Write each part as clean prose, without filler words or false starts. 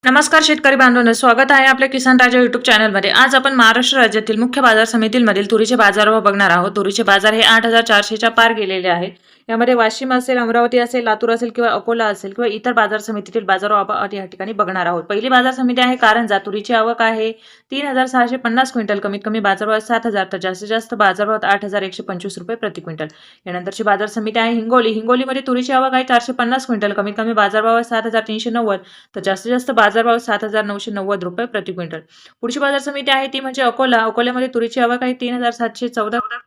नमस्कार शेतकरी बांधवांनो, स्वागत आहे आपल्या किसान राजा युट्यूब चॅनलमध्ये। आज आपण महाराष्ट्र राज्यातील मुख्य बाजार समितीमधील तुरीचे बाजारभाव बघणार आहोत। तुरीचे बाजार हे 8,400च्या पार गेलेले आहेत। यामध्ये वाशिम असेल, अमरावती असेल, लातूर असेल किंवा अकोला असेल किंवा इतर बाजार समितीतील बाजारभाव आपण या ठिकाणी बघणार आहोत। पहिली बाजार समिती आहे कारंजा। तुरीची आवक आहे 3,650 क्विंटल, कमीत कमी बाजारभाव 7,000 तर जास्तीत जास्त बाजारभाव 8,125 रुपये प्रति क्विंटल। यानंतरची बाजार समिती आहे हिंगोली। हिंगोलीमध्ये तुरीची आवक आहे 450 क्विंटल, कमीत कमी बाजारभाव 7,390 तर जास्तीत जास्त बाजारभाव 7,990 रुपये प्रति क्विंटल। पुढची बाजार समिती आहे ती म्हणजे अकोला। अकोल्यामध्ये तुरीची आवक आहे 3,714,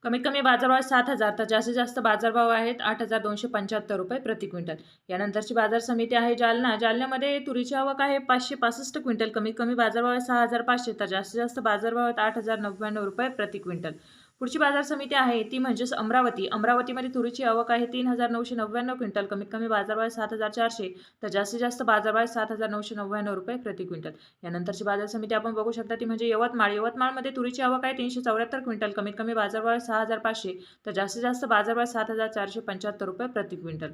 कमीत कमी बाजारभाव 7,000 तर जास्तीत जास्त बाजारभाव आहेत 8,275 रुपये प्रति क्विंटल। यानंतरची बाजार समिती आहे जालना। जालन्यामध्ये तुरीची आवक आहे 565 क्विंटल, कमीत कमी बाजारभाव आहे 6,500 तर जास्तीत जास्त बाजारभाव आहेत 8,099 रुपये प्रति क्विंटल। पुढची बाजार समिती आहे ती म्हणजेच अमरावती। अमरावतीमध्ये तुरीची आवक आहे 3,999 क्विंटल, कमीत कमी बाजारभाव 7,400 तर जास्तीत जास्त बाजारभाव 7,999 रुपये प्रति क्विंटल। यानंतरची बाजार समिती आपण बघू शकता ती म्हणजे यवतमाळ। यवतमाळमध्ये तुरीची आवक आहे 374 क्विंटल, कमीत कमी बाजारभाव 6,500 तर जास्तीत जास्त बाजारभाव 7,475 रुपये प्रति क्विंटल।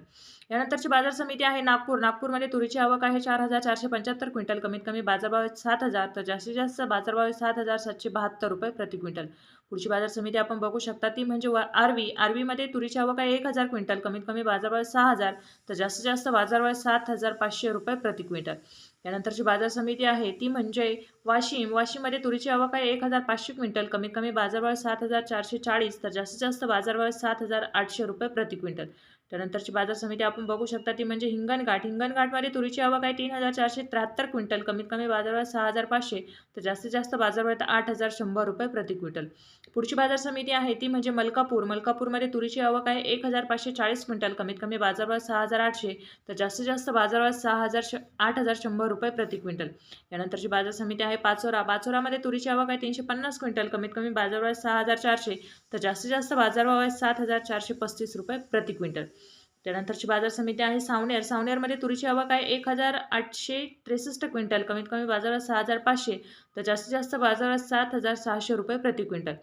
यानंतरची बाजार समिती आहे नागपूर। नागपूरमध्ये तुरीची आवक आहे 4,475 क्विंटल, कमीत कमी बाजारभाव 7,000 तर जास्तीत जास्त बाजारभाव 7,772 रुपये प्रति क्विंटल। पुढची बाजार समिती आपण बघू शकता ती म्हणजे आर्वी। आर्वीमध्ये तुरीची आवक आहे 1,000 क्विंटल, कमीत कमी बाजारभाव 6,000 तर जास्तीत जास्त बाजारभाव 7,500 रुपये प्रति क्विंटल। यानंतरची बाजार समिती आहे ती म्हणजे वाशिम। वाशिममध्ये तुरीची आवक आहे 1,500 क्विंटल, कमीत कमी बाजारभाव 7,440 तर जास्तीत जास्त बाजारभाव 7,800 रुपये प्रति क्विंटल। त्यानंतरची बाजार समिती आपण बघू शकता ती म्हणजे हिंगणघाट। हिंगणघाटमध्ये तुरीची आवक आहे 3,473 क्विंटल, कमीत कमी बाजारभाव 6,500 तर जास्तीत जास्त बाजारभाव 8,100 रुपये प्रति क्विंटल। पुढची बाजार समिती आहे ती म्हणजे मलकापूर। मलकापूरमध्ये तुरीची आवक आहे 1,540 क्विंटल, कमीत कमी बाजारभाव 6,800 तर जास्तीत जास्त बाजारभाव 8,100 रुपये प्रति क्विंटल। यानंतरची बाजार समिती आहे पाचोरा। पाचोरामध्ये तुरीची आवक आहे 350 क्विंटल, कमीत कमी बाजारभाव 6,400 तर जास्तीत जास्त बाजारभाव आहे 7,435 रुपये प्रति क्विंटल। त्यानंतरची बाजार समिती आहे सावनेर। सावनेरमध्ये तुरीची आवक आहे 1,863 क्विंटल, कमीत कमी बाजारभाव 6,500 तर जास्तीत जास्त बाजारभाव 7,600 रुपये प्रति क्विंटल।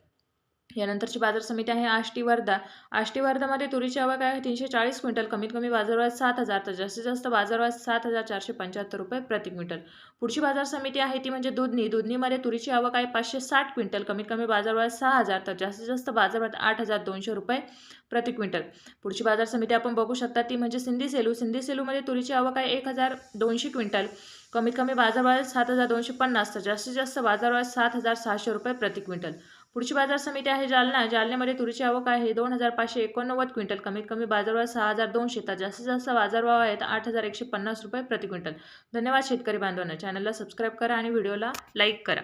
यानंतरची बाजार समिती आहे आष्टी वर्धा। आष्टी वर्धामध्ये तुरीची आवक आहे 340 क्विंटल, कमीत कमी बाजारभाव 7,000 तर जास्तीत जास्त बाजारभाव 7,475 रुपये प्रति क्विंटल। पुढची बाजार समिती आहे ती म्हणजे दुधनी। दुधनीमध्ये तुरीची आवक आहे 560 क्विंटल, कमीत कमी बाजारभाव 6,000 तर जास्तीत जास्त बाजारभाव 8,200 रुपये प्रति क्विंटल। पुढची बाजार समिती आपण बघू शकता ती म्हणजे सिंधी सेलू। सिंधी सेलूमध्ये तुरीची आवक आहे 1,200 क्विंटल, कमीत कमी बाजारभाव 7,250 तर जास्तीत जास्त बाजारभाव 7,600 रुपये प्रति क्विंटल। पुढची बाजार समिती आहे जालना। जालन्यामध्ये तुरीची आवक आहे 2,589 क्विंटल, कमीत कमी बाजारभाव 6,200 तर जास्तीत जास्त बाजारभाव आहेत 8,150 रुपये प्रति क्विंटल। धन्यवाद शेतकरी बांधवांनो, चॅनलला सबस्क्राईब करा आणि व्हिडिओला लाईक करा।